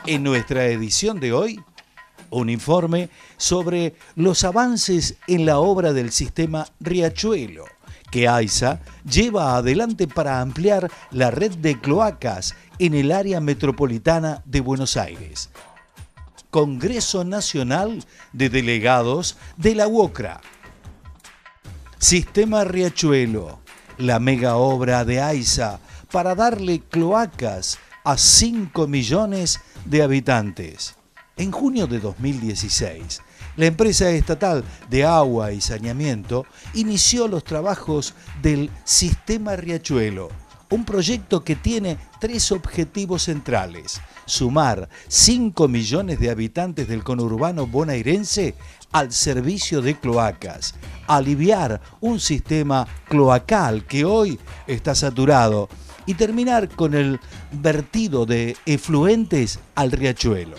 En nuestra edición de hoy, un informe sobre los avances en la obra del sistema Riachuelo, que AISA lleva adelante para ampliar la red de cloacas en el área metropolitana de Buenos Aires. Congreso Nacional de Delegados de la UOCRA. Sistema Riachuelo, la mega obra de AISA para darle cloacas a 5 millones de habitantes. En junio de 2016, la empresa estatal de agua y saneamiento inició los trabajos del Sistema Riachuelo, un proyecto que tiene 3 objetivos centrales: sumar 5 millones de habitantes del conurbano bonaerense al servicio de cloacas, aliviar un sistema cloacal que hoy está saturado y terminar con el vertido de efluentes al riachuelo.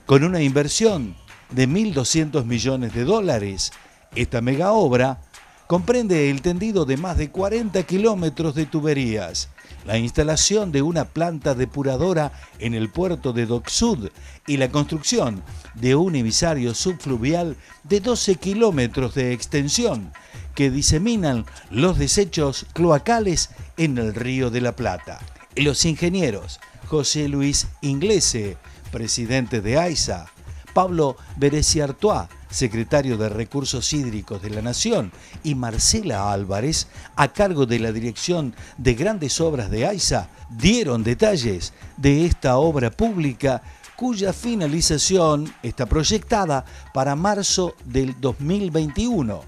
Con una inversión de 1.200 millones de dólares, esta mega obra comprende el tendido de más de 40 kilómetros de tuberías, la instalación de una planta depuradora en el puerto de Dock Sud y la construcción de un emisario subfluvial de 12 kilómetros de extensión que diseminan los desechos cloacales en el Río de la Plata. Los ingenieros José Luis Inglese, presidente de AISA, Pablo Bereciartois, secretario de Recursos Hídricos de la Nación, y Marcela Álvarez, a cargo de la Dirección de Grandes Obras de AISA, dieron detalles de esta obra pública cuya finalización está proyectada para marzo del 2021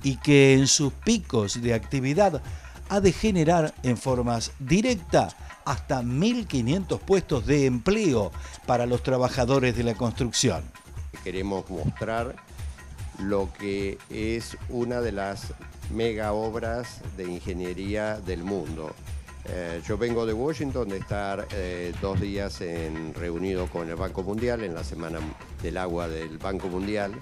y que en sus picos de actividad ha de generar en forma directa hasta 1.500 puestos de empleo para los trabajadores de la construcción. Queremos mostrar lo que es una de las mega obras de ingeniería del mundo. Yo vengo de Washington de estar 2 días reunido con el Banco Mundial en la Semana del Agua del Banco Mundial,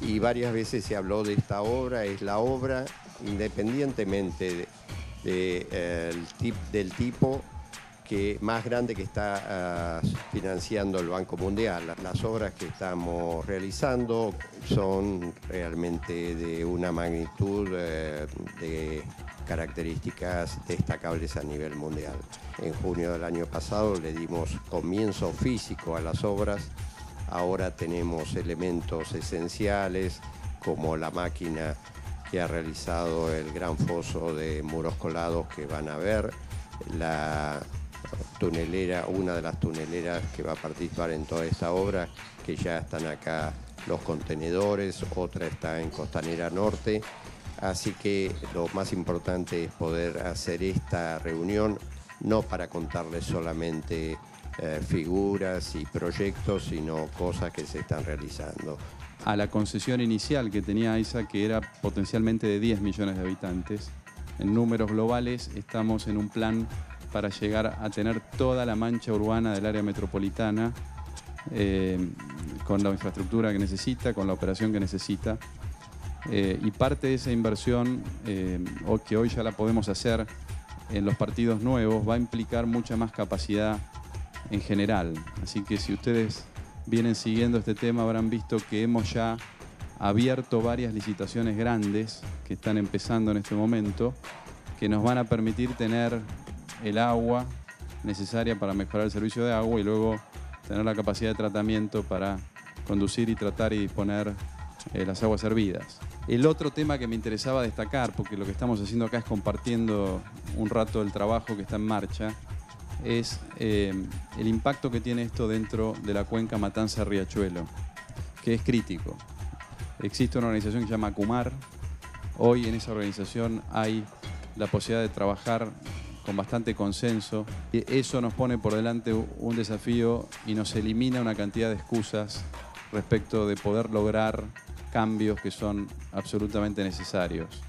y varias veces se habló de esta obra. Es la obra, independientemente del tipo que más grande que está financiando el Banco Mundial. Las obras que estamos realizando son realmente de una magnitud de características destacables a nivel mundial. En junio del año pasado le dimos comienzo físico a las obras. Ahora tenemos elementos esenciales como la máquina que ha realizado el gran foso de muros colados que van a ver, la tunelera, una de las tuneleras que va a participar en toda esta obra, que ya están acá los contenedores, otra está en Costanera Norte. Así que lo más importante es poder hacer esta reunión, no para contarles solamente figuras y proyectos, sino cosas que se están realizando. A la concesión inicial que tenía AISA, que era potencialmente de 10 millones de habitantes, en números globales estamos en un plan para llegar a tener toda la mancha urbana del área metropolitana con la infraestructura que necesita, con la operación que necesita. Y parte de esa inversión, que hoy ya la podemos hacer en los partidos nuevos, va a implicar mucha más capacidad en general. Así que si ustedes vienen siguiendo este tema, habrán visto que hemos ya abierto varias licitaciones grandes que están empezando en este momento, que nos van a permitir tener el agua necesaria para mejorar el servicio de agua y luego tener la capacidad de tratamiento para conducir y tratar y disponer las aguas servidas. El otro tema que me interesaba destacar, porque lo que estamos haciendo acá es compartiendo un rato el trabajo que está en marcha, es el impacto que tiene esto dentro de la cuenca Matanza-Riachuelo, que es crítico. Existe una organización que se llama ACUMAR. Hoy en esa organización hay la posibilidad de trabajar con bastante consenso. Eso nos pone por delante un desafío y nos elimina una cantidad de excusas respecto de poder lograr cambios que son absolutamente necesarios.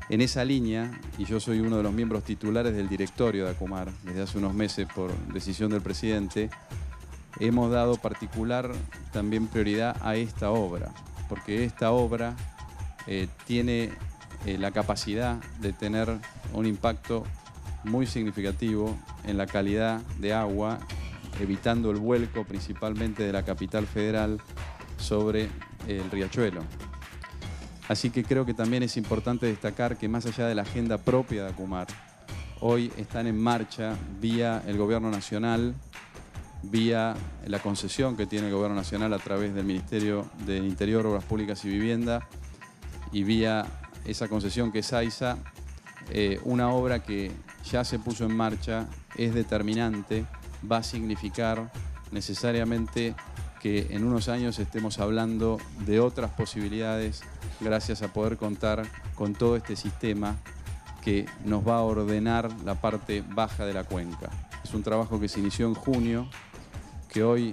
En esa línea, y yo soy uno de los miembros titulares del directorio de ACUMAR desde hace unos meses por decisión del presidente, hemos dado particular también prioridad a esta obra, porque esta obra tiene la capacidad de tener un impacto muy significativo en la calidad de agua evitando el vuelco principalmente de la capital federal sobre el riachuelo. Así que creo que también es importante destacar que más allá de la agenda propia de ACUMAR, hoy están en marcha vía el Gobierno Nacional, vía la concesión que tiene el Gobierno Nacional a través del Ministerio del Interior, Obras Públicas y Vivienda, y vía esa concesión que es AISA, una obra que ya se puso en marcha, es determinante, va a significar necesariamente que en unos años estemos hablando de otras posibilidades gracias a poder contar con todo este sistema que nos va a ordenar la parte baja de la cuenca. Es un trabajo que se inició en junio, que hoy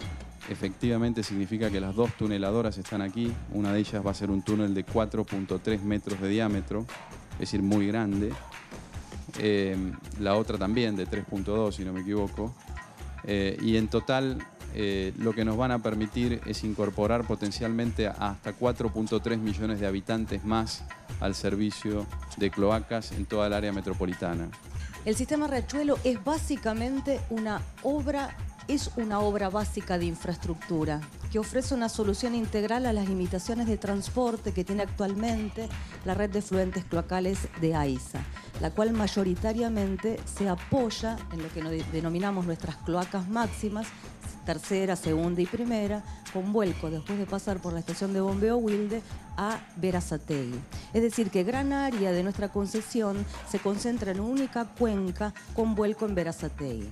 efectivamente significa que las 2 tuneladoras están aquí. Una de ellas va a ser un túnel de 4.3 metros de diámetro, es decir, muy grande. La otra también de 3.2, si no me equivoco. Y en total lo que nos van a permitir es incorporar potencialmente hasta 4.3 millones de habitantes más al servicio de cloacas en toda el área metropolitana. El sistema Riachuelo es básicamente una obra básica de infraestructura que ofrece una solución integral a las limitaciones de transporte que tiene actualmente la red de efluentes cloacales de AISA, la cual mayoritariamente se apoya en lo que denominamos nuestras cloacas máximas, tercera, segunda y primera, con vuelco después de pasar por la estación de bombeo Wilde a Berazategui. Es decir, que gran área de nuestra concesión se concentra en una única cuenca con vuelco en Berazategui.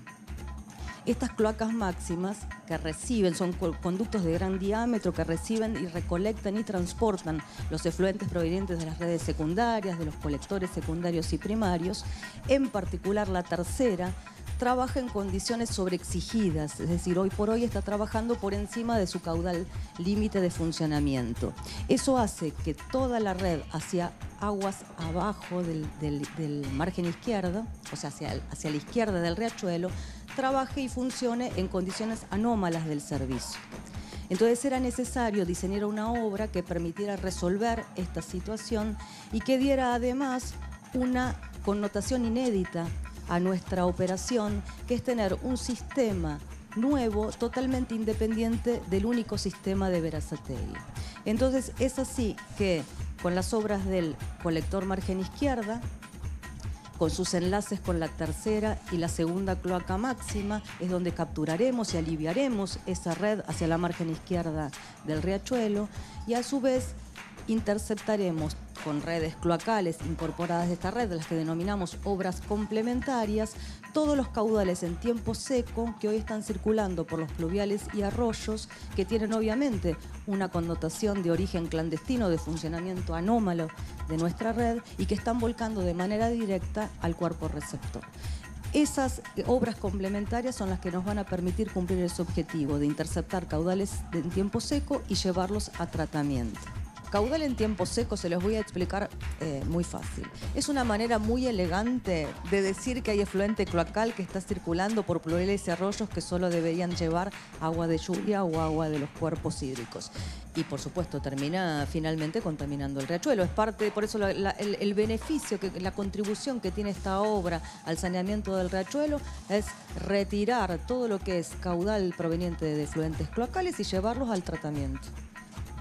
Estas cloacas máximas que reciben, son conductos de gran diámetro que reciben y recolectan y transportan los efluentes provenientes de las redes secundarias, de los colectores secundarios y primarios. En particular, la tercera trabaja en condiciones sobreexigidas, es decir, hoy por hoy está trabajando por encima de su caudal límite de funcionamiento. Eso hace que toda la red hacia aguas abajo del margen izquierdo, o sea, hacia la izquierda del riachuelo, trabaje y funcione en condiciones anómalas del servicio. Entonces era necesario diseñar una obra que permitiera resolver esta situación y que diera además una connotación inédita a nuestra operación, que es tener un sistema nuevo, totalmente independiente del único sistema de Berazategui. Entonces es así que con las obras del colector margen izquierda, con sus enlaces con la tercera y la segunda cloaca máxima, es donde capturaremos y aliviaremos esa red hacia la margen izquierda del riachuelo, y a su vez interceptaremos con redes cloacales incorporadas de esta red, de las que denominamos obras complementarias, todos los caudales en tiempo seco que hoy están circulando por los pluviales y arroyos, que tienen obviamente una connotación de origen clandestino, de funcionamiento anómalo de nuestra red, y que están volcando de manera directa al cuerpo receptor. Esas obras complementarias son las que nos van a permitir cumplir ese objetivo de interceptar caudales en tiempo seco y llevarlos a tratamiento. Caudal en tiempo seco se los voy a explicar muy fácil. Es una manera muy elegante de decir que hay efluente cloacal que está circulando por pluviales y arroyos que solo deberían llevar agua de lluvia o agua de los cuerpos hídricos. Y por supuesto termina finalmente contaminando el riachuelo. Es parte, por eso el beneficio, la contribución que tiene esta obra al saneamiento del riachuelo es retirar todo lo que es caudal proveniente de efluentes cloacales y llevarlos al tratamiento.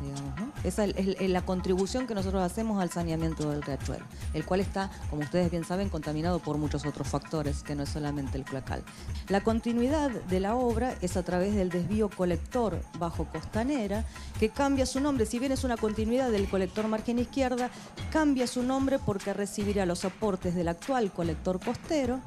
Digamos, ¿no? Esa es la contribución que nosotros hacemos al saneamiento del riachuelo, el cual está, como ustedes bien saben, contaminado por muchos otros factores, que no es solamente el cloacal. La continuidad de la obra es a través del desvío colector bajo Costanera, que cambia su nombre. Si bien es una continuidad del colector margen izquierda, cambia su nombre porque recibirá los aportes del actual colector costero,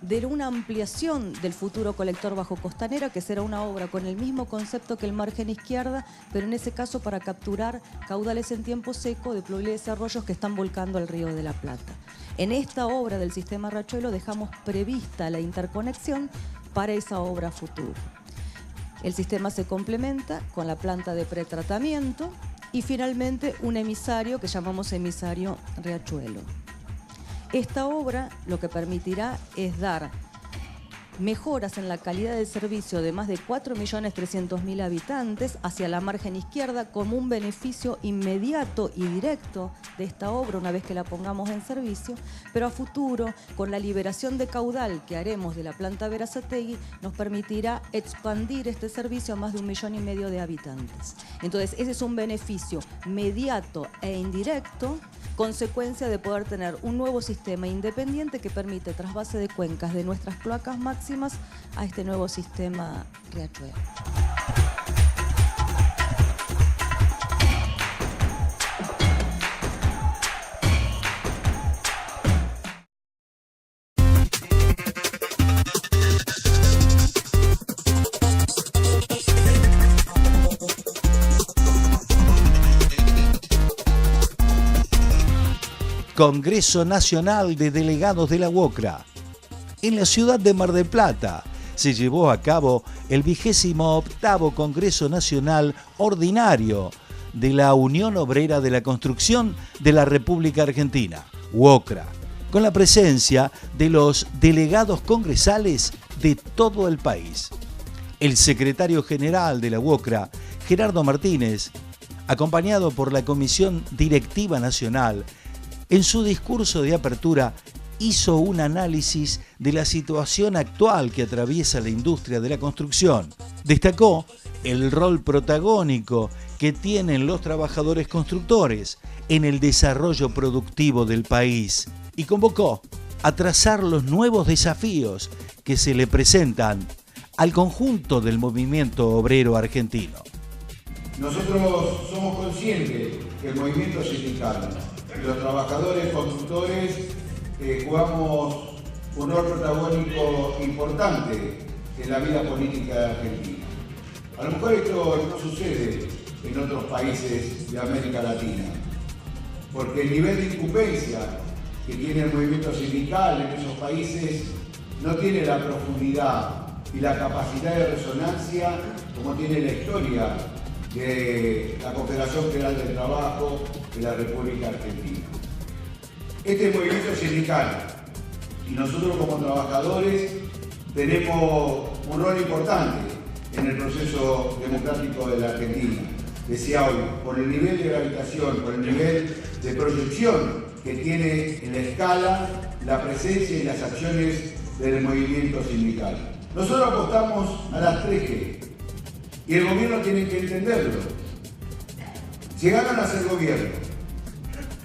de una ampliación del futuro colector bajo Costanera, que será una obra con el mismo concepto que el margen izquierda, pero en ese caso para capturar caudales en tiempo seco de pluviales y arroyos que están volcando al Río de la Plata. En esta obra del sistema Riachuelo dejamos prevista la interconexión para esa obra futura. El sistema se complementa con la planta de pretratamiento y finalmente un emisario que llamamos emisario Riachuelo. Esta obra lo que permitirá es dar mejoras en la calidad del servicio de más de 4.300.000 habitantes hacia la margen izquierda como un beneficio inmediato y directo de esta obra una vez que la pongamos en servicio, pero a futuro, con la liberación de caudal que haremos de la planta Berazategui, nos permitirá expandir este servicio a más de 1,5 millones de habitantes. Entonces, ese es un beneficio mediato e indirecto, consecuencia de poder tener un nuevo sistema independiente que permite trasvase de cuencas de nuestras cloacas máximas a este nuevo sistema Riachuelo. Congreso Nacional de Delegados de la UOCRA. En la ciudad de Mar del Plata se llevó a cabo el 28º Congreso Nacional Ordinario de la Unión Obrera de la Construcción de la República Argentina, UOCRA, con la presencia de los delegados congresales de todo el país. El secretario general de la UOCRA, Gerardo Martínez, acompañado por la Comisión Directiva Nacional, en su discurso de apertura hizo un análisis de la situación actual que atraviesa la industria de la construcción. Destacó el rol protagónico que tienen los trabajadores constructores en el desarrollo productivo del país y convocó a trazar los nuevos desafíos que se le presentan al conjunto del movimiento obrero argentino. Nosotros somos conscientes que el movimiento sindical y los trabajadores constructores jugamos un rol protagónico importante en la vida política de Argentina. A lo mejor esto no sucede en otros países de América Latina, porque el nivel de incumbencia que tiene el movimiento sindical en esos países no tiene la profundidad y la capacidad de resonancia como tiene la historia de la Confederación Federal del Trabajo de la República Argentina. Este movimiento sindical y nosotros como trabajadores tenemos un rol importante en el proceso democrático de la Argentina. Decía hoy, por el nivel de gravitación, por el nivel de proyección que tiene en la escala la presencia y las acciones del movimiento sindical. Nosotros apostamos a las 3G. Y el gobierno tiene que entenderlo. Si llegaron a ser gobierno,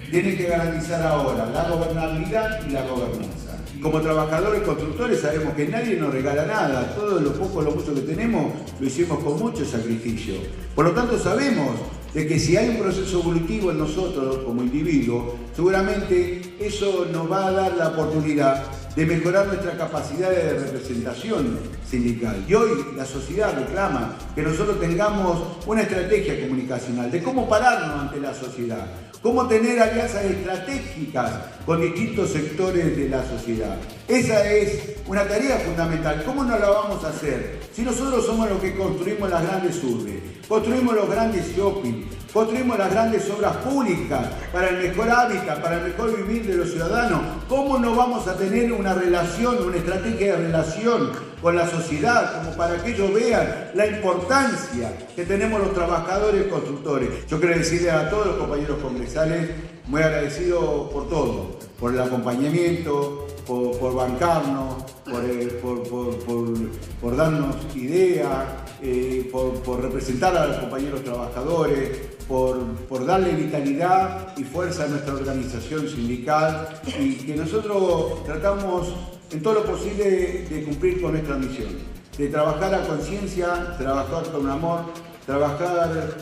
tienen que garantizar ahora la gobernabilidad y la gobernanza. Y como trabajadores constructores sabemos que nadie nos regala nada. Todo lo poco o lo mucho que tenemos lo hicimos con mucho sacrificio. Por lo tanto sabemos de que si hay un proceso evolutivo en nosotros como individuos, seguramente eso nos va a dar la oportunidad de mejorar nuestra capacidad de representación sindical. Y hoy la sociedad reclama que nosotros tengamos una estrategia comunicacional de cómo pararnos ante la sociedad, cómo tener alianzas estratégicas con distintos sectores de la sociedad. Esa es una tarea fundamental. ¿Cómo no la vamos a hacer? Si nosotros somos los que construimos las grandes urbes, construimos los grandes shopping, construimos las grandes obras públicas para el mejor hábitat, para el mejor vivir de los ciudadanos. ¿Cómo no vamos a tener una relación, una estrategia de relación con la sociedad, como para que ellos vean la importancia que tenemos los trabajadores constructores? Yo quiero decirle a todos los compañeros congresales, muy agradecido por todo, por el acompañamiento, por bancarnos, por darnos ideas, por representar a los compañeros trabajadores, por darle vitalidad y fuerza a nuestra organización sindical y que nosotros tratamos en todo lo posible de cumplir con nuestra misión, de trabajar a conciencia, trabajar con amor, trabajar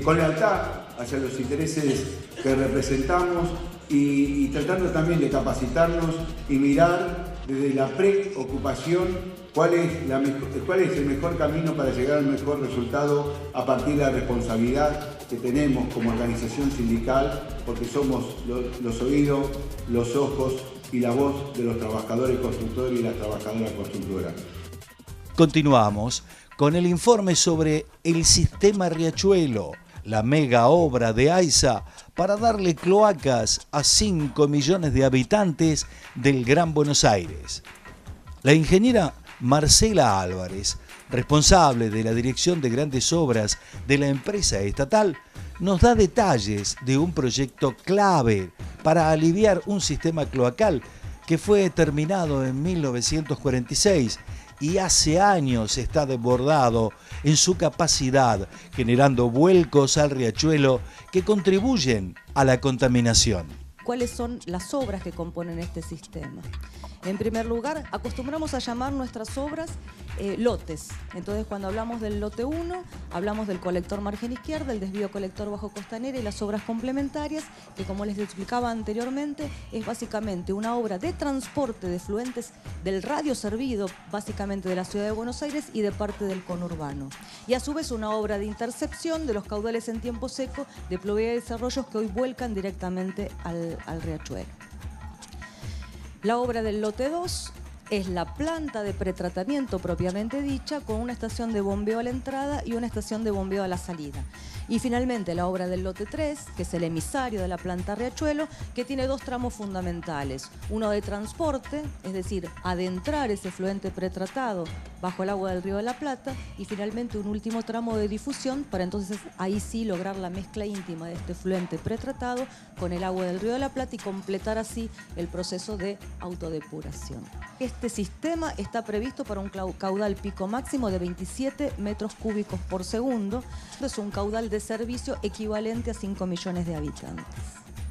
con lealtad hacia los intereses que representamos y tratando también de capacitarnos y mirar desde la preocupación cuál es el mejor camino para llegar al mejor resultado a partir de la responsabilidad que tenemos como organización sindical, porque somos los oídos, los ojos y la voz de los trabajadores constructores y las trabajadoras constructoras. Continuamos con el informe sobre el sistema Riachuelo, la mega obra de AISA para darle cloacas a 5 millones de habitantes del Gran Buenos Aires. La ingeniera Marcela Álvarez, responsable de la Dirección de Grandes Obras de la empresa estatal, nos da detalles de un proyecto clave para aliviar un sistema cloacal que fue terminado en 1946 y hace años está desbordado en su capacidad, generando vuelcos al riachuelo que contribuyen a la contaminación. ¿Cuáles son las obras que componen este sistema? En primer lugar, acostumbramos a llamar nuestras obras lotes. Entonces, cuando hablamos del lote 1, hablamos del colector margen izquierda, el desvío colector bajo costanera y las obras complementarias, que como les explicaba anteriormente, es básicamente una obra de transporte de fluentes del radio servido, básicamente de la ciudad de Buenos Aires y de parte del conurbano. Y a su vez una obra de intercepción de los caudales en tiempo seco de pluviales y desarrollos que hoy vuelcan directamente al riachuelo. La obra del lote 2 es la planta de pretratamiento propiamente dicha, con una estación de bombeo a la entrada y una estación de bombeo a la salida. Y finalmente la obra del lote 3, que es el emisario de la planta Riachuelo, que tiene dos tramos fundamentales. Uno de transporte, es decir, adentrar ese fluente pretratado bajo el agua del Río de la Plata, y finalmente un último tramo de difusión para entonces ahí sí lograr la mezcla íntima de este fluente pretratado con el agua del Río de la Plata y completar así el proceso de autodepuración. Este sistema está previsto para un caudal pico máximo de 27 metros cúbicos por segundo. Es un caudal de servicio equivalente a 5 millones de habitantes.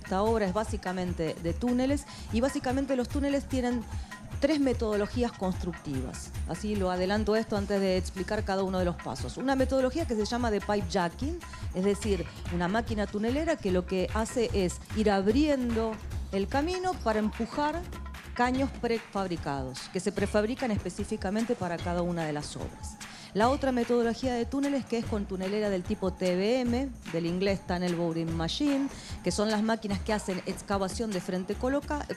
Esta obra es básicamente de túneles y básicamente los túneles tienen 3 metodologías constructivas. Así lo adelanto esto antes de explicar cada uno de los pasos. Una metodología que se llama de pipe jacking, es decir, una máquina tunelera que lo que hace es ir abriendo el camino para empujar caños prefabricados, que se prefabrican específicamente para cada una de las obras. La otra metodología de túneles, que es con tunelera del tipo TBM, del inglés Tunnel Boring Machine, que son las máquinas que hacen excavación de frente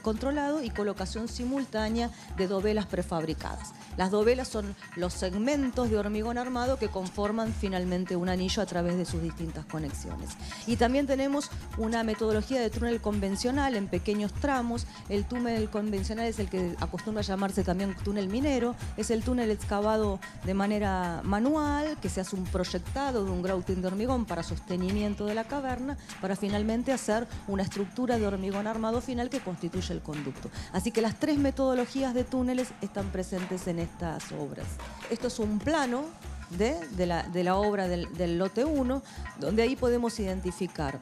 controlado y colocación simultánea de dovelas prefabricadas. Las dovelas son los segmentos de hormigón armado que conforman finalmente un anillo a través de sus distintas conexiones. Y también tenemos una metodología de túnel convencional en pequeños tramos. El túnel convencional es el que acostumbra a llamarse también túnel minero. Es el túnel excavado de manera manual, que se hace un proyectado de un grouting de hormigón para sostenimiento de la caverna, para finalmente hacer una estructura de hormigón armado final que constituye el conducto. Así que las 3 metodologías de túneles están presentes en estas obras. Esto es un plano de la obra del lote 1, donde ahí podemos identificar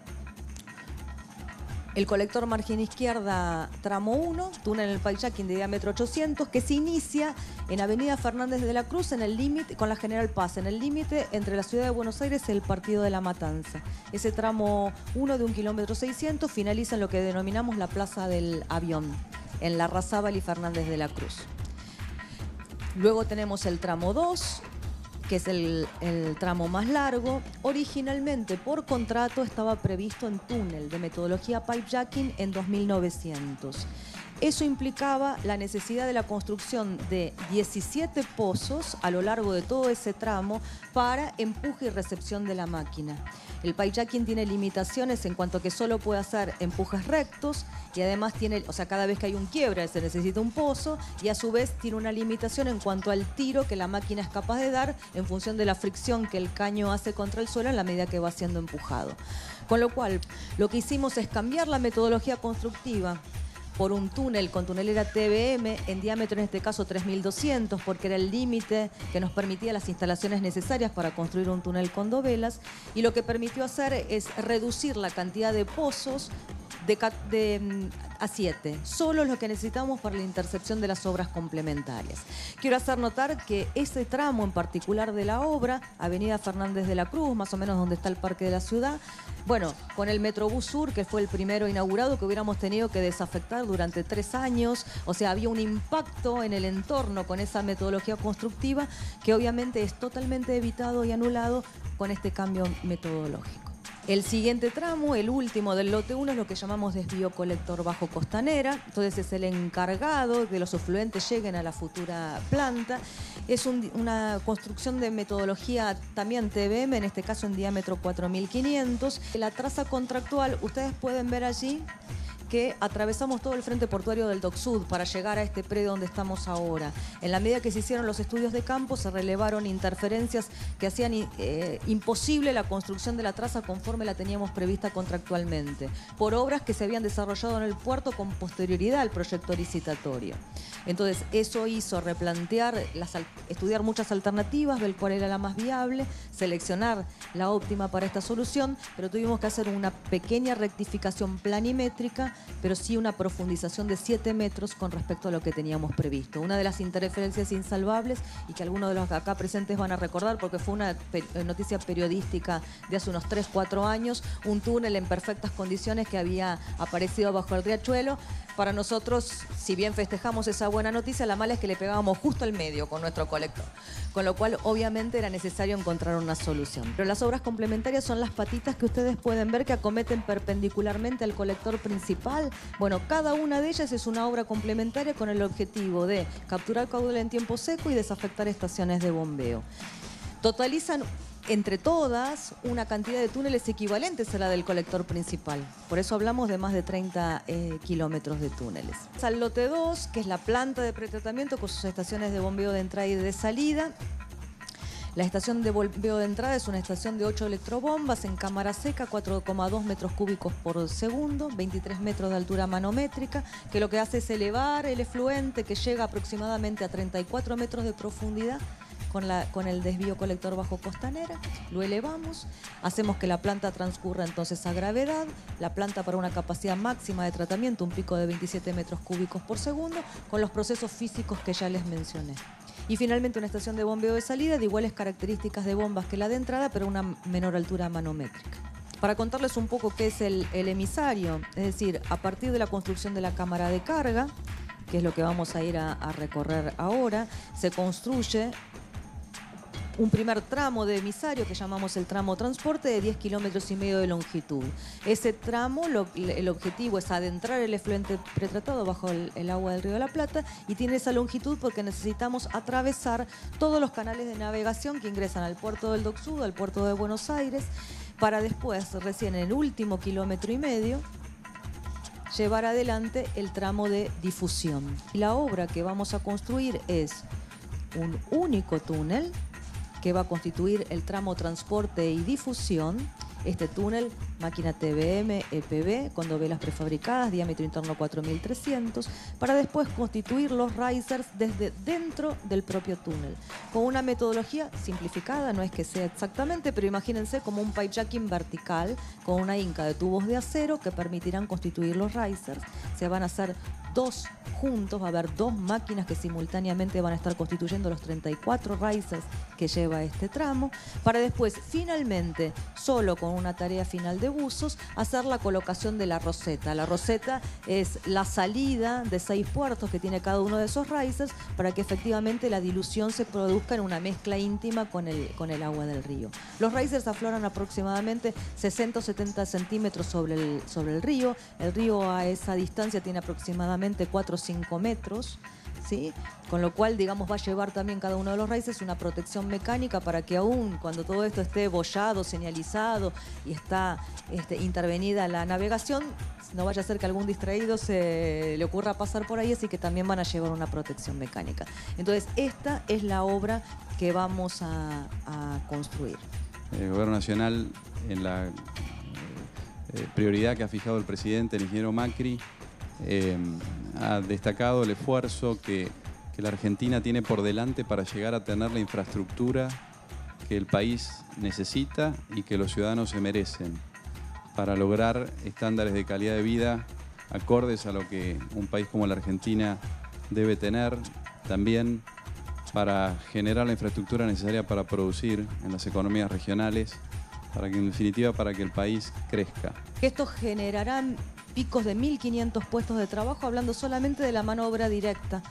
el colector margen izquierda tramo 1, túnel en el pipe jacking de diámetro 800, que se inicia en Avenida Fernández de la Cruz, en el límite con la General Paz, en el límite entre la ciudad de Buenos Aires y el partido de La Matanza. Ese tramo 1 de 1,6 kilómetros finaliza en lo que denominamos la Plaza del Avión, en Larrazábal y Fernández de la Cruz. Luego tenemos el tramo 2, que es el tramo más largo. Originalmente, por contrato, estaba previsto en túnel de metodología pipe jacking en 2.900. Eso implicaba la necesidad de la construcción de 17 pozos a lo largo de todo ese tramo para empuje y recepción de la máquina. El pipe jacking tiene limitaciones en cuanto a que solo puede hacer empujes rectos y además tiene, o sea, cada vez que hay un quiebre se necesita un pozo y a su vez tiene una limitación en cuanto al tiro que la máquina es capaz de dar en función de la fricción que el caño hace contra el suelo en la medida que va siendo empujado. Con lo cual, lo que hicimos es cambiar la metodología constructiva por un túnel con tunelera TBM en diámetro, en este caso 3.200, porque era el límite que nos permitía las instalaciones necesarias para construir un túnel con dovelas, y lo que permitió hacer es reducir la cantidad de pozos a 7, solo lo que necesitamos para la intercepción de las obras complementarias. Quiero hacer notar que ese tramo en particular de la obra, Avenida Fernández de la Cruz, más o menos donde está el Parque de la Ciudad, bueno, con el Metrobús Sur, que fue el primero inaugurado, que hubiéramos tenido que desafectar durante 3 años, o sea, había un impacto en el entorno con esa metodología constructiva que obviamente es totalmente evitado y anulado con este cambio metodológico. El siguiente tramo, el último del lote 1, es lo que llamamos desvío colector bajo costanera. Entonces es el encargado de que los afluentes lleguen a la futura planta. Es una construcción de metodología también TBM, en este caso en diámetro 4.500. La traza contractual, ustedes pueden ver allí que atravesamos todo el frente portuario del Dock Sud para llegar a este predio donde estamos ahora. En la medida que se hicieron los estudios de campo, se relevaron interferencias que hacían imposible la construcción de la traza conforme la teníamos prevista contractualmente, por obras que se habían desarrollado en el puerto con posterioridad al proyecto licitatorio. Entonces, eso hizo replantear, estudiar muchas alternativas, ver cuál era la más viable, seleccionar la óptima para esta solución, pero tuvimos que hacer una pequeña rectificación planimétrica, pero sí una profundización de 7 metros con respecto a lo que teníamos previsto. Una de las interferencias insalvables, y que algunos de los acá presentes van a recordar, porque fue una noticia periodística de hace unos 3-4 años, un túnel en perfectas condiciones que había aparecido bajo el riachuelo. Para nosotros, si bien festejamos esa buena noticia, la mala es que le pegábamos justo al medio con nuestro colector, con lo cual obviamente era necesario encontrar una solución. Pero las obras complementarias son las patitas que ustedes pueden ver que acometen perpendicularmente al colector principal. Bueno, cada una de ellas es una obra complementaria con el objetivo de capturar caudal en tiempo seco y desafectar estaciones de bombeo. Totalizan entre todas una cantidad de túneles equivalentes a la del colector principal. Por eso hablamos de más de 30 kilómetros de túneles. Al lote 2, que es la planta de pretratamiento con sus estaciones de bombeo de entrada y de salida. La estación de bombeo de entrada es una estación de 8 electrobombas en cámara seca, 4,2 metros cúbicos por segundo, 23 metros de altura manométrica, que lo que hace es elevar el efluente que llega aproximadamente a 34 metros de profundidad con el desvío colector bajo costanera, lo elevamos, hacemos que la planta transcurra entonces a gravedad, la planta para una capacidad máxima de tratamiento, un pico de 27 metros cúbicos por segundo, con los procesos físicos que ya les mencioné. Y finalmente una estación de bombeo de salida de iguales características de bombas que la de entrada, pero una menor altura manométrica. Para contarles un poco qué es el emisario, es decir, a partir de la construcción de la cámara de carga, que es lo que vamos a ir a recorrer ahora, se construye un primer tramo de emisario que llamamos el tramo transporte de 10,5 kilómetros de longitud. Ese tramo, el objetivo es adentrar el efluente pretratado bajo el agua del Río de la Plata y tiene esa longitud porque necesitamos atravesar todos los canales de navegación que ingresan al puerto del Dock Sud, al puerto de Buenos Aires, para después, recién en el último 1,5 kilómetros, llevar adelante el tramo de difusión. Y la obra que vamos a construir es un único túnel que va a constituir el tramo transporte y difusión. Este túnel, máquina TBM, EPB, con dovelas prefabricadas, diámetro interno 4.300, para después constituir los risers desde dentro del propio túnel, con una metodología simplificada, no es que sea exactamente, pero imagínense como un pipejacking vertical, con una hinca de tubos de acero que permitirán constituir los risers. Se van a hacer 2 juntos, va a haber 2 máquinas que simultáneamente van a estar constituyendo los 34 risers que lleva este tramo, para después finalmente, solo con una tarea final de buzos, hacer la colocación de la roseta. La roseta es la salida de 6 puertos que tiene cada uno de esos risers para que efectivamente la dilución se produzca en una mezcla íntima con el agua del río. Los risers afloran aproximadamente 60 o 70 centímetros sobre el río. El río a esa distancia tiene aproximadamente 4 o 5 metros, ¿sí? Con lo cual, digamos, va a llevar también cada uno de los risers una protección mecánica para que aún cuando todo esto esté bollado, señalizado y está intervenida la navegación, no vaya a ser que algún distraído se le ocurra pasar por ahí, así que también van a llevar una protección mecánica. Entonces, esta es la obra que vamos a construir. El Gobierno Nacional, en la prioridad que ha fijado el presidente, el ingeniero Macri, ha destacado el esfuerzo que la Argentina tiene por delante para llegar a tener la infraestructura que el país necesita y que los ciudadanos se merecen para lograr estándares de calidad de vida acordes a lo que un país como la Argentina debe tener, también para generar la infraestructura necesaria para producir en las economías regionales, para que en definitiva para que el país crezca. Esto generará picos de 1.500 puestos de trabajo, hablando solamente de la mano de obra directa.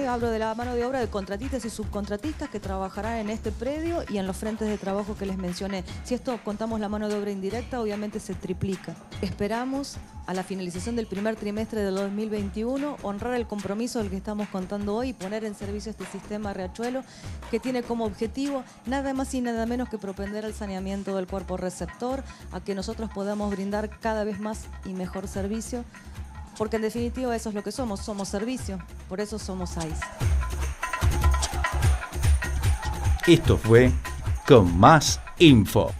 Hablo de la mano de obra de contratistas y subcontratistas que trabajarán en este predio y en los frentes de trabajo que les mencioné. Si esto contamos la mano de obra indirecta, obviamente se triplica. Esperamos, a la finalización del primer trimestre del 2021, honrar el compromiso del que estamos contando hoy y poner en servicio este sistema Riachuelo, que tiene como objetivo nada más y nada menos que propender al saneamiento del cuerpo receptor, a que nosotros podamos brindar cada vez más y mejor servicio, porque en definitiva eso es lo que somos servicio, por eso somos AIS. Esto fue Con Más Info.